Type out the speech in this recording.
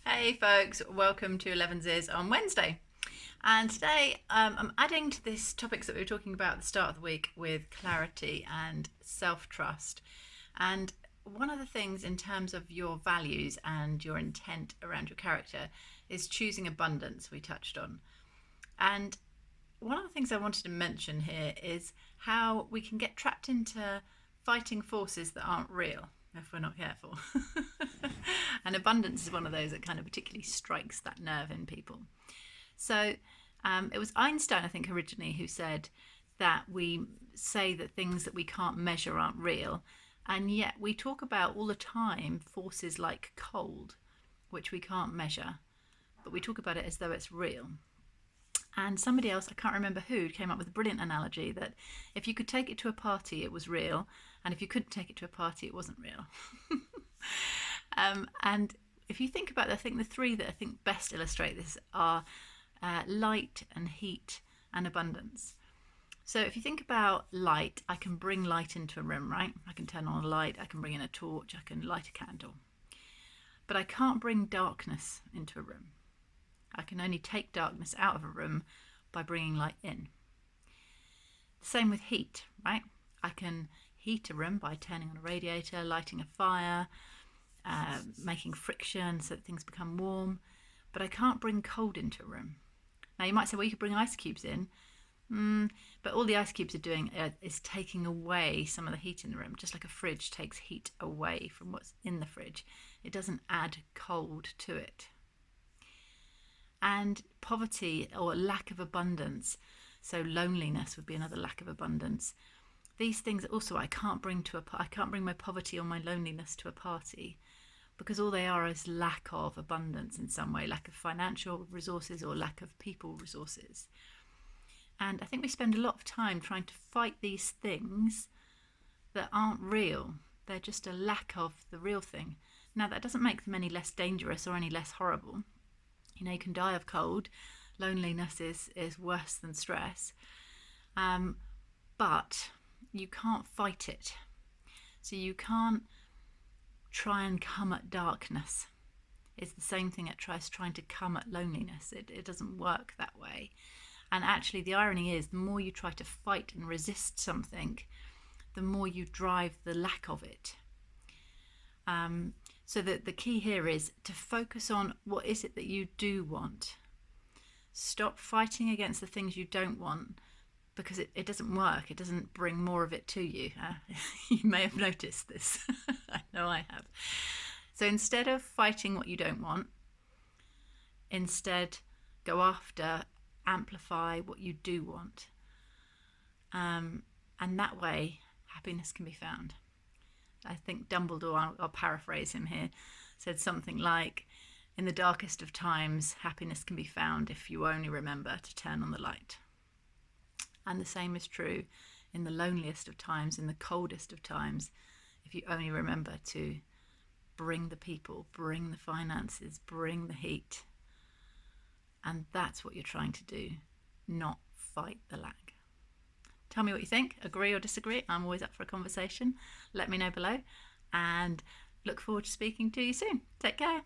Hey folks, welcome to Elevenses on Wednesday. And today I'm adding to this topics that we were talking about at the start of the week with clarity and self-trust. And one of the things in terms of your values and your intent around your character is choosing abundance, we touched on. And one of the things I wanted to mention here is how we can get trapped into fighting forces that aren't real if we're not careful. And abundance is one of those that kind of particularly strikes that nerve in people. So it was Einstein, I think, originally who said that we say that things that we can't measure aren't real. And yet we talk about all the time forces like cold, which we can't measure, but we talk about it as though it's real. And somebody else, I can't remember who, came up with a brilliant analogy that if you could take it to a party, it was real, and if you couldn't take it to a party, it wasn't real. And if you think about it, I think the three that I think best illustrate this are light and heat and abundance. So if you think about light, I can bring light into a room, right? I can turn on a light, I can bring in a torch, I can light a candle. But I can't bring darkness into a room. I can only take darkness out of a room by bringing light in. The same with heat, right? I can heat a room by turning on a radiator, lighting a fire, making friction so that things become warm, but I can't bring cold into a room. Now you might say, well, you could bring ice cubes in, but all the ice cubes are doing is taking away some of the heat in the room, just like a fridge takes heat away from what's in the fridge. It doesn't add cold to it. And poverty or lack of abundance, so loneliness would be another lack of abundance. These things also I can't bring my poverty or my loneliness to a party, because all they are is lack of abundance in some way, lack of financial resources or lack of people resources. And I think we spend a lot of time trying to fight these things that aren't real. They're just a lack of the real thing. Now that doesn't make them any less dangerous or any less horrible. You know, you can die of cold. Loneliness is worse than stress. But you can't fight it. So you can't try and come at darkness. It's the same thing as trying to come at loneliness. It doesn't work that way. And actually the irony is the more you try to fight and resist something, the more you drive the lack of it. So that the key here is to focus on what is it that you do want. Stop fighting against the things you don't want, because it doesn't work. It doesn't bring more of it to you. You may have noticed this. I know I have. So instead of fighting what you don't want, instead go after, amplify what you do want. And that way, happiness can be found. I think Dumbledore, I'll paraphrase him here, said something like, in the darkest of times, happiness can be found if you only remember to turn on the light. And the same is true in the loneliest of times, in the coldest of times, if you only remember to bring the people, bring the finances, bring the heat. And that's what you're trying to do, not fight the lack. Tell me what you think, agree or disagree. I'm always up for a conversation. Let me know below and look forward to speaking to you soon. Take care.